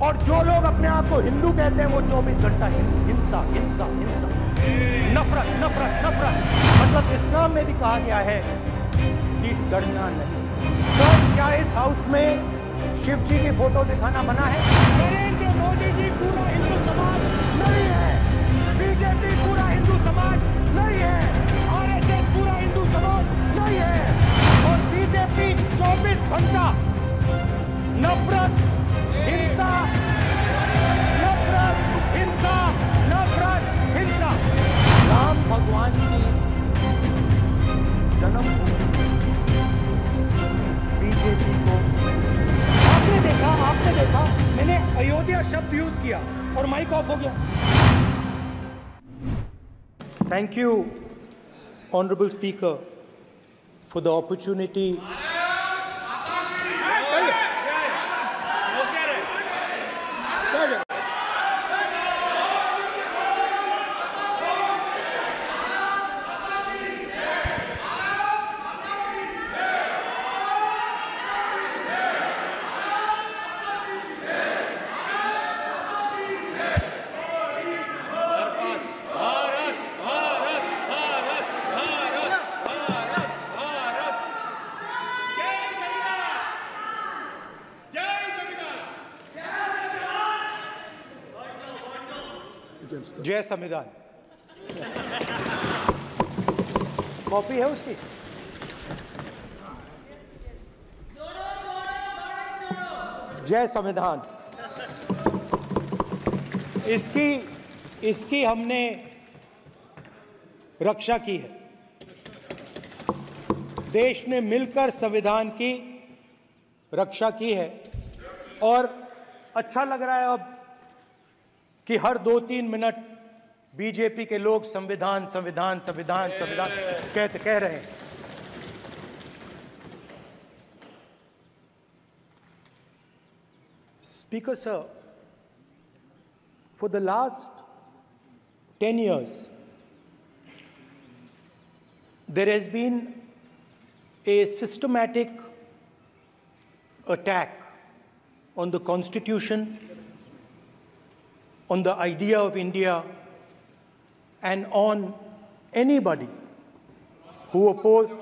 और जो लोग अपने आप को हिंदू कहते हैं वो 24 घंटा हिंसा हिंसा हिंसा, नफरत नफरत नफरत। मतलब इस्लाम में भी कहा गया है कि डरना नहीं। सर, क्या इस हाउस में शिव जी की फोटो दिखाना बना है? नरेंद्र मोदी जी पूरा हिंदू समाज नहीं है, बीजेपी पूरा हिंदू समाज नहीं है, आरएसएस पूरा हिंदू समाज नहीं है। और बीजेपी 24 घंटा नफरत हिंसा नफरत हिंसा नफरत हिंसा। राम भगवान की जन्मभूमि बीजेपी को आपने देखा मैंने अयोध्या शब्द यूज किया और माइक ऑफ हो गया। Thank you honourable speaker for the opportunity. जय संविधान। कॉपी है उसकी? जय संविधान। इसकी हमने रक्षा की है। देश ने मिलकर संविधान की रक्षा की है और अच्छा लग रहा है अब कि हर 2-3 मिनट बीजेपी के लोग संविधान संविधान संविधान संविधान कह रहे हैं। Speaker sir, for the last 10 years, there has been a systematic attack on the Constitution, on the idea of India, and on anybody who opposed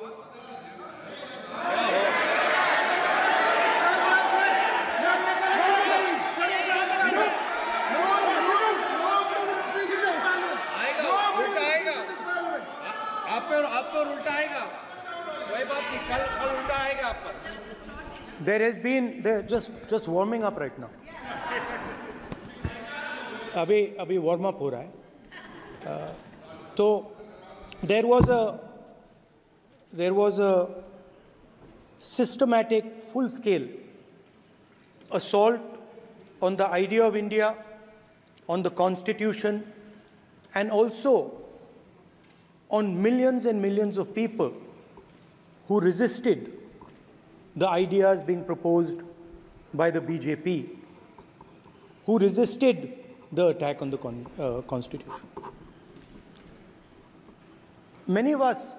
There has been just warming up right now. अभी warm up हो रहा है। तो there was a systematic, full-scale assault on the idea of India, on the Constitution, and also on millions and millions of people who resisted the ideas being proposed by the BJP, who resisted the attack on the Constitution. Many of us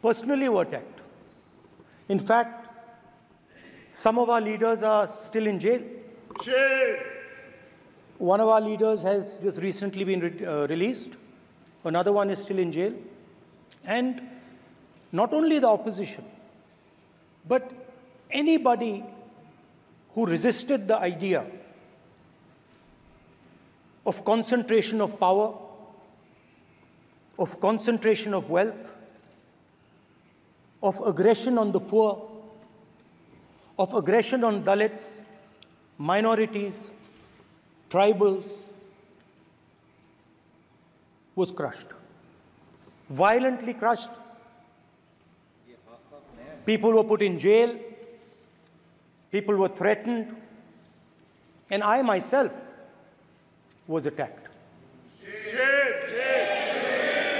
personally were attacked. In fact, some of our leaders are still in jail. One of our leaders has just recently been released. Another one is still in jail. And not only the opposition, but anybody who resisted the idea of concentration of power, of concentration of wealth, of aggression on the poor, of aggression on Dalits, minorities, tribals, was crushed, violently crushed. People were put in jail, people were threatened, and I myself was attacked.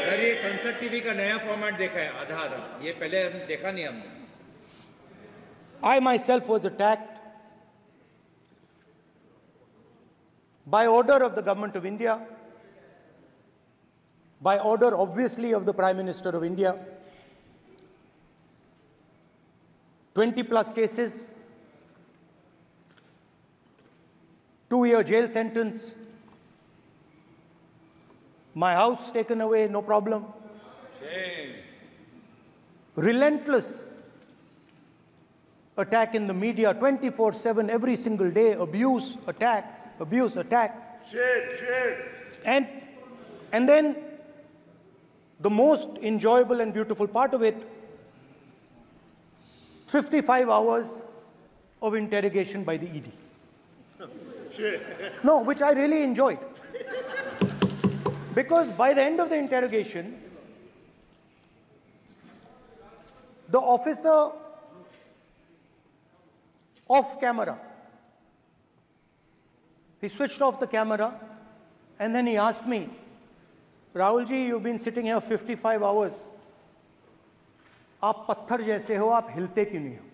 Sir, ये संसद TV का नया format देखा है, आधा, ये पहले हम देखा नहीं हमने। I myself was attacked by order of the government of India, by order obviously of the Prime Minister of India. 20+ cases, 2-year jail sentence. My house taken away, no problem. Shame. Relentless attack in the media, 24/7, every single day, abuse, attack, abuse, attack. Shit. And then the most enjoyable and beautiful part of it, 55 hours of interrogation by the ED. Shit. No, which I really enjoyed. Because by the end of the interrogation, the officer off camera, he switched off the camera and then he asked me, Rahul ji, you've been sitting here 55 hours. आप पत्थर जैसे हो, आप हिलते क्यों नहीं हो?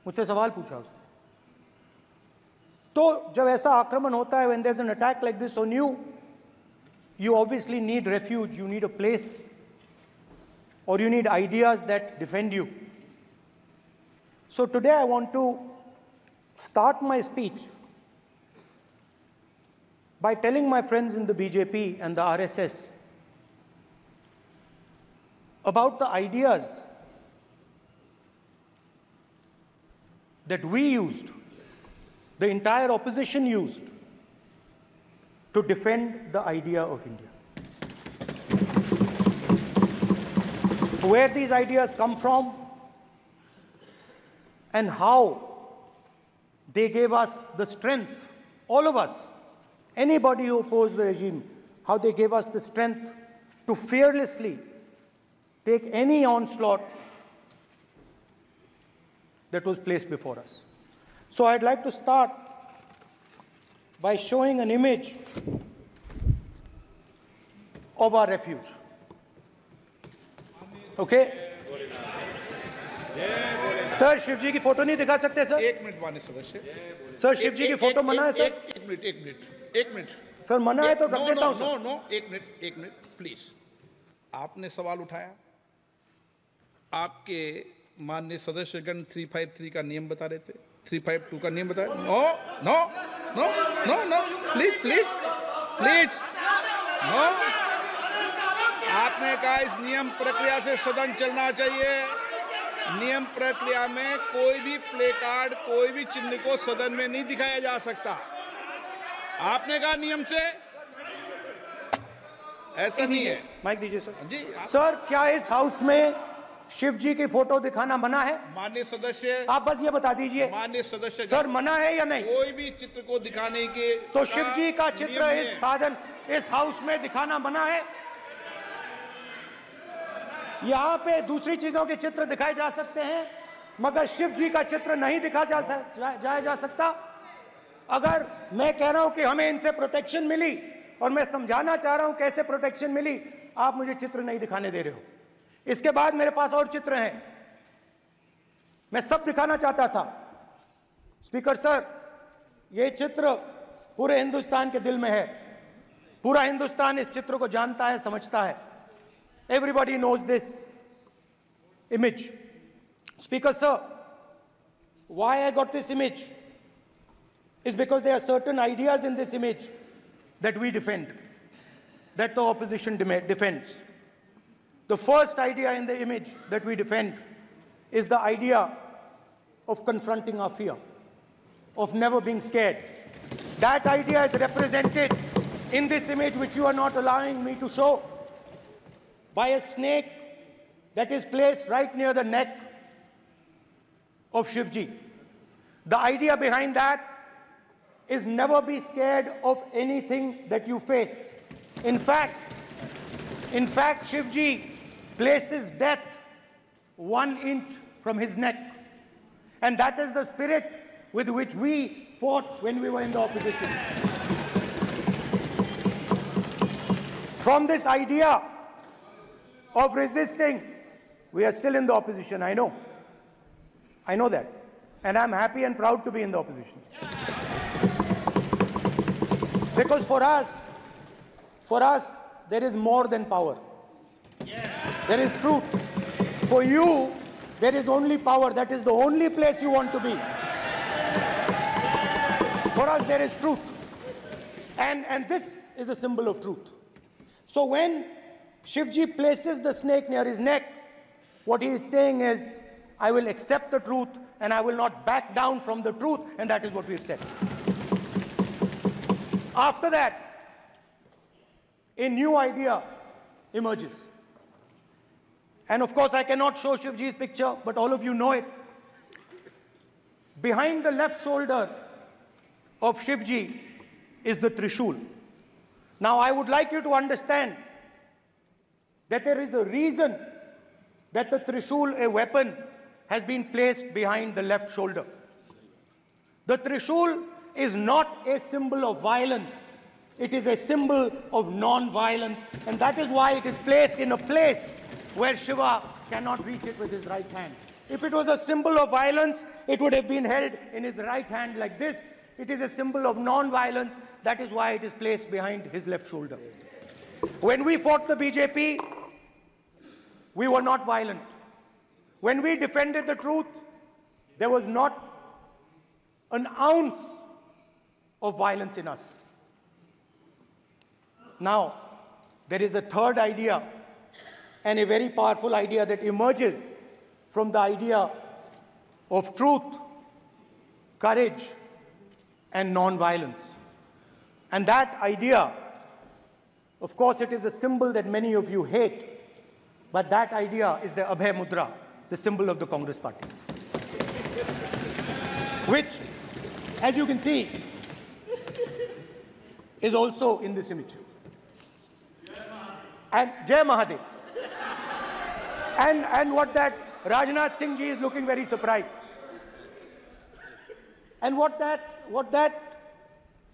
मुझसे सवाल पूछा उसने. तो जब ऐसा आक्रमण होता है, when there's an attack like this on you, you obviously need refuge, you need a place, or you need ideas that defend you. So today I want to start my speech by telling my friends in the BJP and the RSS about the ideas that we used, the entire opposition used, to defend the idea of India. Where these ideas come from and how they gave us the strength, all of us, anybody who opposed the regime, how they gave us the strength to fearlessly take any onslaught that was placed before us. So I'd like to start by showing an image of our refuge. Okay? Sir Shiv ji की photo नहीं दिखा सकते sir? एक minute माननीय सदस्य. Sir Shiv ji की photo मना है सर? एक मिनट सर मना है तो रख देता हूं सर. नो एक मिनट प्लीज. आपने सवाल उठाया, आपके माननीय सदस्यगण 353 का नियम बता रहे थे, 352 का नियम बताया. No please no. आपने कहा इस नियम प्रक्रिया से सदन चलना चाहिए. नियम प्रक्रिया में कोई भी प्ले कार्ड, कोई भी चिन्ह को सदन में नहीं दिखाया जा सकता. आपने कहा नियम से, ऐसा नहीं है. माइक दीजिए सर. जी सर क्या इस हाउस में शिव जी की फोटो दिखाना मना है? माननीय सदस्य, आप बस ये बता दीजिए. माननीय सदस्य सर मना है या नहीं? कोई भी चित्र को दिखाने के तो शिव जी का चित्र नियम इस है. साधन इस हाउस में दिखाना मना है? यहाँ पे दूसरी चीजों के चित्र दिखाए जा सकते हैं, मगर शिव जी का चित्र नहीं दिखा जा सकता. अगर मैं कह रहा हूं कि हमें इनसे प्रोटेक्शन मिली और मैं समझाना चाह रहा हूं कैसे प्रोटेक्शन मिली, आप मुझे चित्र नहीं दिखाने दे रहे हो. इसके बाद मेरे पास और चित्र हैं, मैं सब दिखाना चाहता था. स्पीकर सर, ये चित्र पूरे हिंदुस्तान के दिल में है. पूरा हिंदुस्तान इस चित्र को जानता है, समझता है. Everybody knows this image. Speaker sir, why I got this image is because there are certain ideas in this image that we defend, that the opposition defends. The first idea in the image that we defend is the idea of confronting our fear, of never being scared. That idea is represented in this image, which you are not allowing me to show, by a snake that is placed right near the neck of Shivji. The idea behind that is never be scared of anything that you face. In fact, Shivji places death 1 inch from his neck. And that is the spirit with which we fought when we were in the opposition. From this idea of resisting, we are still in the opposition, I know. I know that. And I'm happy and proud to be in the opposition. Because for us, there is more than power. There is truth. For you, there is only power. That is the only place you want to be. For us, there is truth. And this is a symbol of truth. So when Shivji places the snake near his neck, what he is saying is, I will accept the truth and I will not back down from the truth, and that is what we've said. After that, a new idea emerges. And of course, I cannot show Shivji's picture, but all of you know it. Behind the left shoulder of Shivji is the Trishul. Now, I would like you to understand that there is a reason that the Trishul, a weapon, has been placed behind the left shoulder. The Trishul is not a symbol of violence. It is a symbol of non-violence, and that is why it is placed in a place where Shiva cannot reach it with his right hand. If it was a symbol of violence, it would have been held in his right hand like this. It is a symbol of non-violence. That is why it is placed behind his left shoulder. When we fought the BJP, we were not violent. When we defended the truth, there was not an ounce of violence in us. Now, there is a third idea, and a very powerful idea that emerges from the idea of truth, courage, and non-violence. And that idea, of course, it is a symbol that many of you hate, but that idea is the Abhay Mudra, the symbol of the Congress Party, which, as you can see, is also in this image. And Jai Mahadev. And what that Rajnath Singh ji is looking very surprised. And what that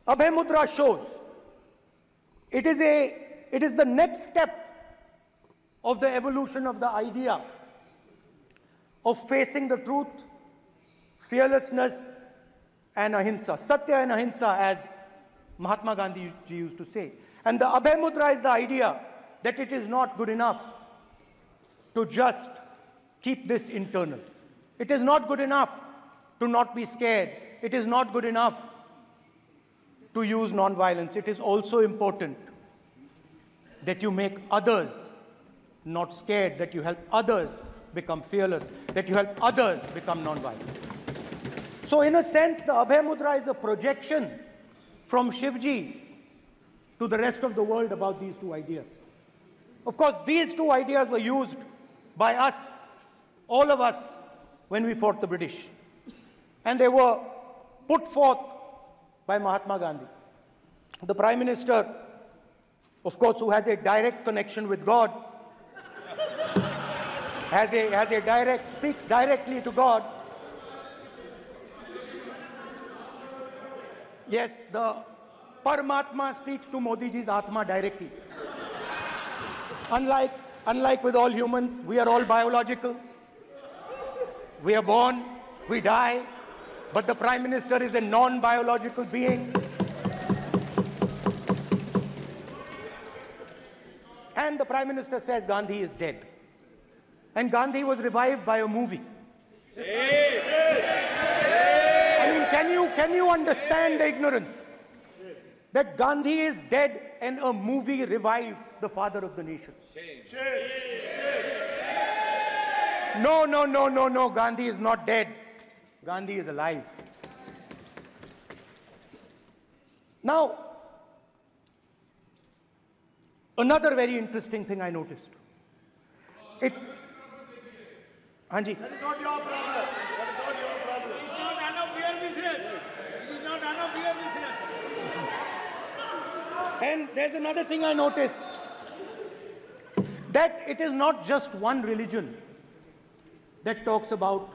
Abhay Mudra shows, it is the next step of the evolution of the idea of facing the truth, fearlessness, and ahimsa. Satya and ahimsa, as Mahatma Gandhi ji used to say. And the Abhay Mudra is the idea that it is not good enough to just keep this internal. It is not good enough to not be scared. It is not good enough to use non-violence. It is also important that you make others not scared, that you help others become fearless, that you help others become non-violent. So in a sense, the Abhay Mudra is a projection from Shivji to the rest of the world about these two ideas. Of course, these two ideas were used by us, all of us, when we fought the British. And they were put forth by Mahatma Gandhi. The Prime Minister, of course, who has a direct connection with God, speaks directly to God. Yes, the Paramatma speaks to Modi ji's Atma directly. Unlike with all humans, we are all biological. We are born, we die, but the Prime Minister is a non-biological being. And the Prime Minister says Gandhi is dead. And Gandhi was revived by a movie. I mean, can you understand the ignorance? That Gandhi is dead and a movie revived the father of the nation. No, Gandhi is not dead. Gandhi is alive. Now, another very interesting thing I noticed. Hanji. That is not your problem. That is not your problem. It is not none of your business. It is not none of your business. And there's another thing I noticed. That it is not just one religion that talks about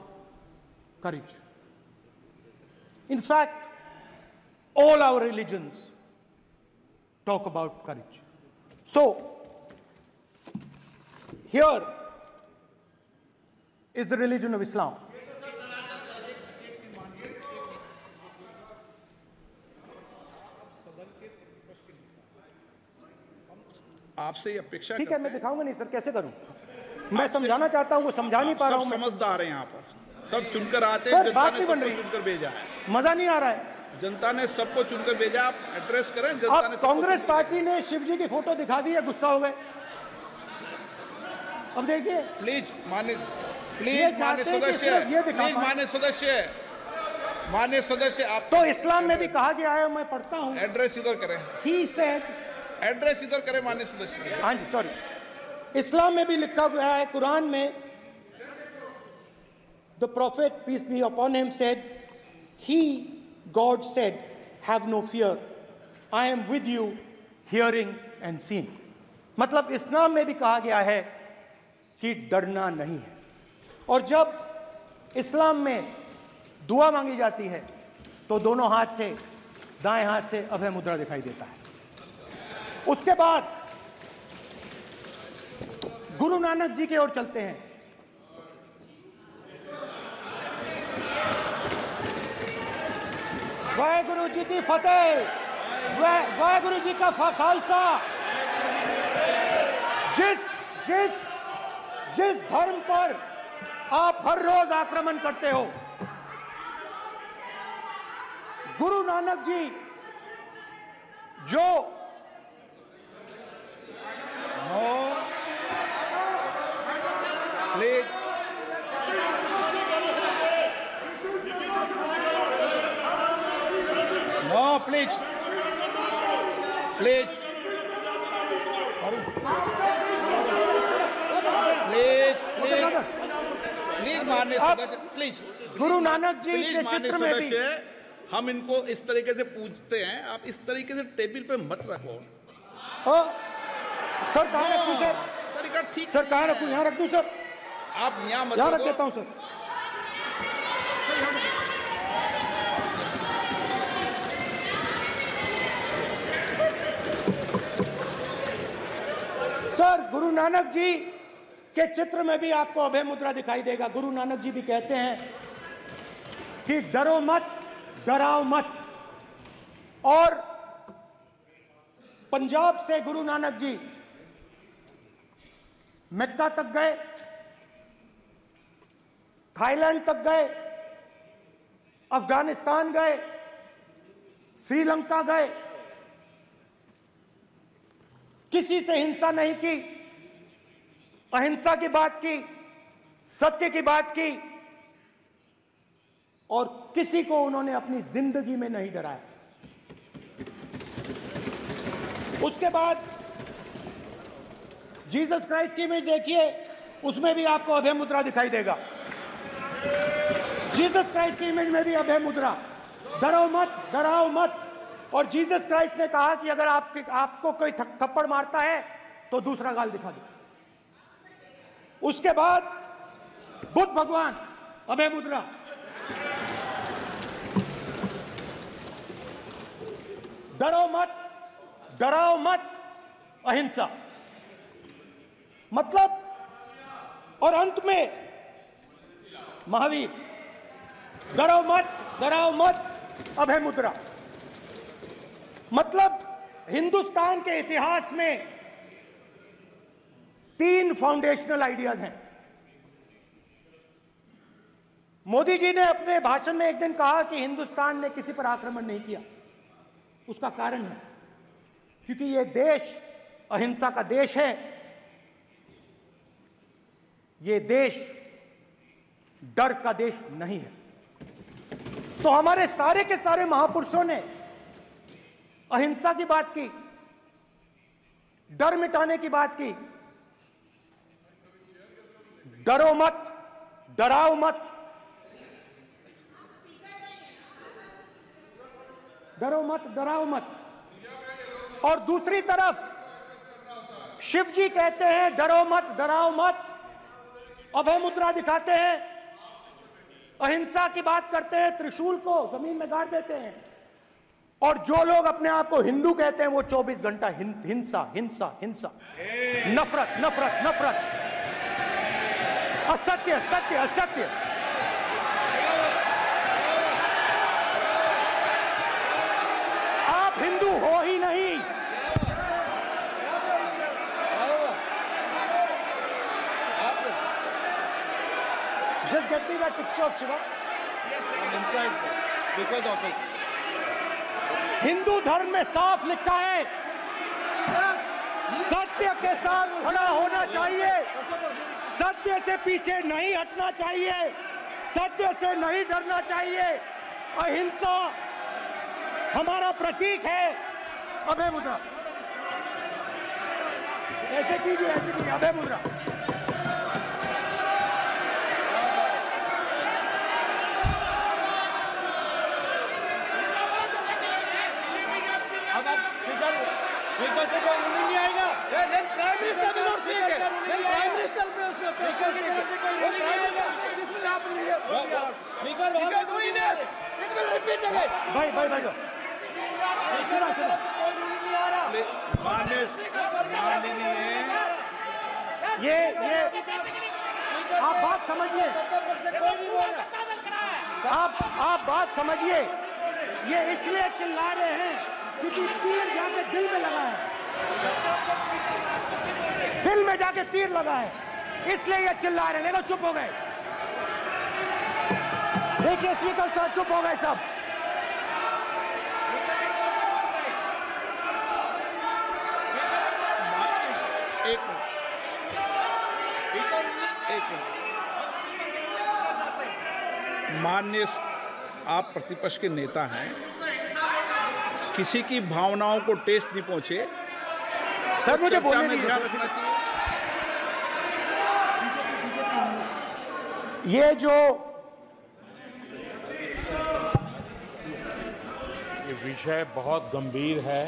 courage. In fact, all our religions talk about courage. So, here is the religion of Islam. आपसे अपेक्षा ठीक है, मैं दिखाऊंगा नहीं sir, कैसे करूं? मैं समझाना चाहता हूं, वो समझा नहीं पा रहा हूं। समझदार हैं यहाँ पर, सब चुनकर आते हैं, सर बात नहीं बन रही, चुनकर भेजा है, मजा नहीं आ रहा है। जनता ने सबको चुनकर भेजा, आप एड्रेस करें। जनता अब ने सबको कांग्रेस चुनकर पार्टी ने शिव जी की फोटो दिखा दी है, गुस्सा हो गए। अब देखिए, प्लीज मान्य चाहते हैं कि सदस्य, सिर्फ ये दिखा प्लीज पाएं। मान्य सदस्य आप तो इस्लाम में भी कहा गया है, मैं पढ़ता हूं, एड्रेस इधर करें, ही सेड, एड्रेस इधर करें मान्य सदस्य। हाँ जी सॉरी, इस्लाम में भी लिखा गया है, कुरान में, the prophet peace be upon him said, he God said, have no fear, I am with you hearing and seeing. मतलब इस्लाम में भी कहा गया है कि डरना नहीं है। और जब इस्लाम में दुआ मांगी जाती है तो दोनों हाथ से, दाएं हाथ से अभय मुद्रा दिखाई देता है। उसके बाद गुरु नानक जी की ओर चलते हैं। वाहेगुरु जी की फतेह, वाहेगुरु जी का खालसा। जिस धर्म पर आप हर रोज आक्रमण करते हो, गुरु नानक जी जो please no, please please please please please माननीय सदस्य, please Guru Nanak ji please के माननीय चित्र में भी, सदस्य, हम इनको इस तरीके से पूछते हैं, आप इस तरीके से टेबल पे मत रखो। सर कहाँ रखूं सर? तरीका ठीक सर कहाँ रखूं? यहाँ रख दूं सर? आप यहाँ मत यहाँ रख रखो। देता हूं सर। सर गुरु नानक जी के चित्र में भी आपको अभय मुद्रा दिखाई देगा। गुरु नानक जी भी कहते हैं कि डरो मत, डराओ मत। और पंजाब से गुरु नानक जी मक्का तक गए, थाईलैंड तक गए, अफगानिस्तान गए, श्रीलंका गए, किसी से हिंसा नहीं की, अहिंसा की बात की, सत्य की बात की, और किसी को उन्होंने अपनी जिंदगी में नहीं डराया। उसके बाद जीसस क्राइस्ट की इमेज देखिए, उसमें भी आपको अभय मुद्रा दिखाई देगा। जीसस क्राइस्ट की इमेज में भी अभय मुद्रा, डरो मत, डराओ मत। और जीसस क्राइस्ट ने कहा कि अगर आपको कोई थप्पड़ मारता है तो दूसरा गाल दिखा दो। उसके बाद बुद्ध भगवान, अभय मुद्रा। डरो मत, डराओ मत, अहिंसा। मतलब, और अंत में महावीर, डरो मत, डराओ मत, अभय मुद्रा। मतलब हिंदुस्तान के इतिहास में 3 फाउंडेशनल आइडियाज हैं। मोदी जी ने अपने भाषण में एक दिन कहा कि हिंदुस्तान ने किसी पर आक्रमण नहीं किया। उसका कारण है क्योंकि यह देश अहिंसा का देश है। यह देश डर का देश नहीं है। तो हमारे सारे के सारे महापुरुषों ने अहिंसा की बात की, डर मिटाने की बात की। डरो मत, डराओ मत, डरो मत, डराओ मत। और दूसरी तरफ शिव जी कहते हैं डरो मत, डराओ मत, अभय मुद्रा दिखाते हैं, अहिंसा की बात करते हैं, त्रिशूल को जमीन में गाड़ देते हैं। और जो लोग अपने आप को हिंदू कहते हैं वो 24 घंटा हिंसा, हिंसा, हिंसा, नफरत, नफरत, नफरत, असत्य, सत्य, असत्य। आप हिंदू हो ही नहीं। Just get me that picture of Shiva. inside speaker's office. Hindu धर्म में साफ लिखा है, सत्य के साथ खड़ा होना चाहिए, सत्य से पीछे नहीं हटना चाहिए, सत्य से नहीं डरना चाहिए। अहिंसा हमारा प्रतीक है। अभय मुद्रा ऐसे कीजिए, ऐसे कीजिए, अभय मुद्रा। अब स्पीकर से कोई रूलिंग नहीं आएगा। Prime minister will not speak. Prime minister speaker की तरफ से कोई रूलिंग नहीं आएगा। This will happen here. Speaker If you are doing this, it will repeat again. भाई भाई भाई ये आप बात समझिए, आप बात समझिए। ये इसलिए चिल्ला रहे हैं क्योंकि तीर जाके दिल में लगा है, दिल में जाके तीर लगा है, इसलिए ये चिल्ला रहे हैं। देखो चुप हो गए, देखिए स्पीकर साहब चुप हो गए सब। माननीय आप प्रतिपक्ष के नेता हैं, किसी की भावनाओं को ठेस नहीं पहुंचे। सर मुझे चर्चा बोलने में दीजिए। ध्यान रखना चाहिए। ये जो ये विषय बहुत गंभीर है,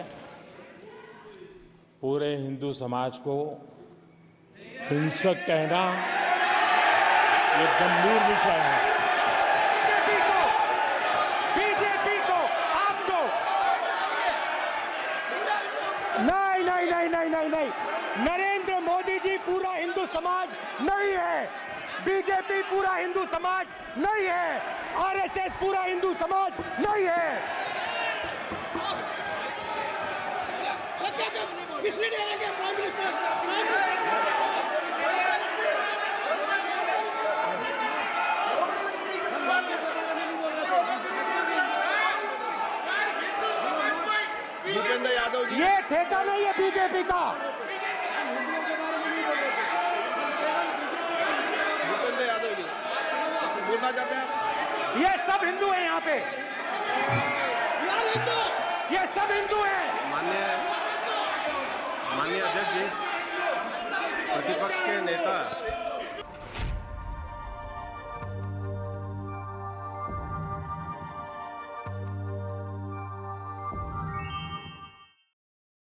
पूरे हिंदू समाज को हिंसक कहना ये गंभीर विषय है। बीजेपी को आपको नहीं नहीं नहीं नहीं नहीं नहीं, नरेंद्र मोदी जी पूरा हिंदू समाज नहीं है, बीजेपी पूरा हिंदू समाज नहीं है, आरएसएस पूरा हिंदू समाज नहीं है। प्राइम मिनिस्टर भूपेंद्र यादव जी, ये ठेका नहीं है बीजेपी का। भूपेंद्र यादव जी बोलना चाहते हैं आप? ये सब हिंदू हैं यहाँ पे, ये सब हिंदू हैं। माननीय अध्यक्ष जी, प्रतिपक्ष के नेता